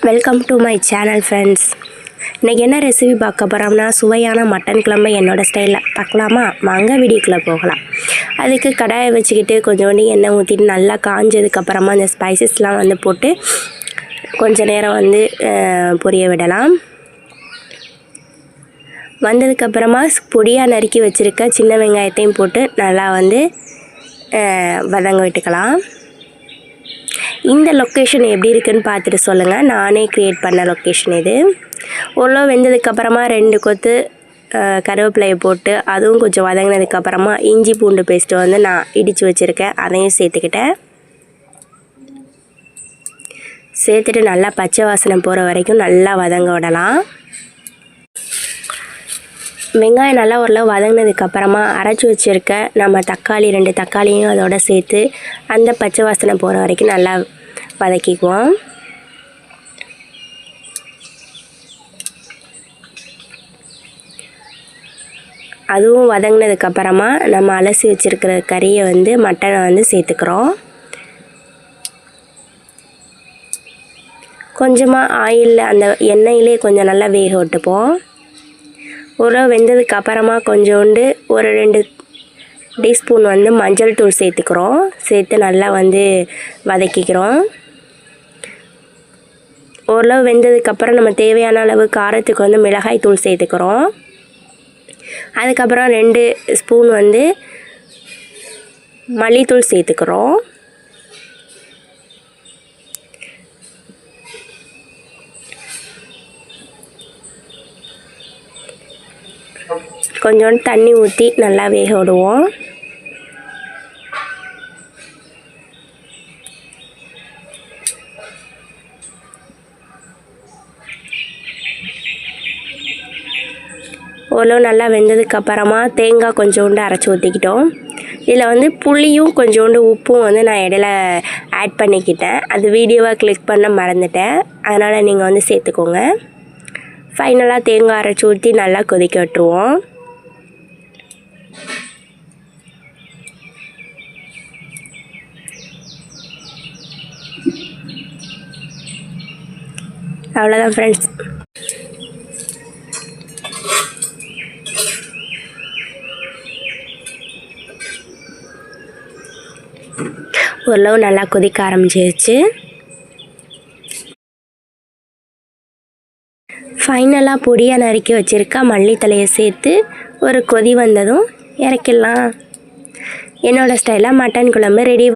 Welcome to my channel friends. இன்றைக்கி என்ன recipe பார்க்க போகிறோம்னா, சுவையான மட்டன் குழம்பு என்னோடய ஸ்டைலில் பார்க்கலாமா? வாங்க வீடியோக்குள்ளே போகலாம். அதுக்கு கடாயை வச்சுக்கிட்டு கொஞ்சோண்டு எண்ணெய் ஊற்றிட்டு நல்லா காஞ்சதுக்கப்புறமா அந்த ஸ்பைசஸ்லாம் போட்டு கொஞ்சம் நேரம் பொரிய விடலாம். வந்ததுக்கப்புறமா பொடியாக நறுக்கி வச்சுருக்க சின்ன வெங்காயத்தையும் போட்டு நல்லா வதங்க விட்டுக்கலாம். இந்த லொக்கேஷன் எப்படி இருக்குன்னு பார்த்துட்டு சொல்லுங்கள். நானே க்ரியேட் பண்ண லொக்கேஷன் இது. ஓரளவு வெந்ததுக்கப்புறமா 2 கொத்து கருவேப்பிலையை போட்டு அதுவும் கொஞ்சம் வதங்கினதுக்கப்புறமா இஞ்சி பூண்டு பேஸ்ட்டு நான் இடித்து வச்சுருக்கேன், அதையும் சேர்த்துட்டு நல்லா பச்சை வாசனை போகிற வரைக்கும் நல்லா வதங்க விடலாம். வெங்காயம் நல்லா ஓரளவு வதங்கினதுக்கப்புறமா அரைச்சி வச்சுருக்க நம்ம 2 தக்காளியும் அதோட சேர்த்து அந்த பச்சை வாசனை போகிற வரைக்கும் நல்லா வதக்கிக்குவோம். அதுவும் வதங்கினதுக்கப்புறமா நம்ம அலசி வச்சுருக்கிற கறியை மட்டனை சேர்த்துக்கிறோம். கொஞ்சமாக ஆயிலில் அந்த எண்ணெயிலே கொஞ்சம் நல்லா வேக விட்டுப்போம். ஓரளவு வெந்ததுக்கப்புறமா கொஞ்சோண்டு ஒரு 2 டீஸ்பூன் மஞ்சள் தூள் சேர்த்துக்கிறோம். சேர்த்து நல்லா வதக்கிக்கிறோம். ஓரளவு வெந்ததுக்கப்புறம் நம்ம தேவையான அளவு காரத்துக்கு மிளகாய் தூள் சேர்த்துக்கிறோம். அதுக்கப்புறம் 2 ஸ்பூன் மல்லித்தூள் சேர்த்துக்கிறோம். கொஞ்சோண்டு தண்ணி ஊற்றி நல்லா வேக விடுவோம். ஓரளவு நல்லா வெந்ததுக்கப்புறமா தேங்காய் கொஞ்சோண்டு அரைச்சி ஊற்றிக்கிட்டோம். இதில் புளியும் கொஞ்சோண்டு உப்பும் நான் இடையில ஆட் பண்ணிக்கிட்டேன். அது வீடியோவாக கிளிக் பண்ண மறந்துட்டேன், அதனால் நீங்கள் சேர்த்துக்கோங்க. ஃபைனலாக தேங்காய் அரைச்சி ஊற்றி நல்லா கொதிக்க விட்டுருவோம். அவ்வளோதான் ஃப்ரெண்ட்ஸ். ஓரளவு நல்லா கொதிக்க ஆரம்பிச்சிருச்சு. ஃபைனலாக பொடியாக நறுக்கி வச்சுருக்க மல்லித்தலையை சேர்த்து ஒரு கொதி வந்ததும் இறக்கிடலாம். என்னோடய ஸ்டைலாக மட்டன் குழம்பு ரெடி.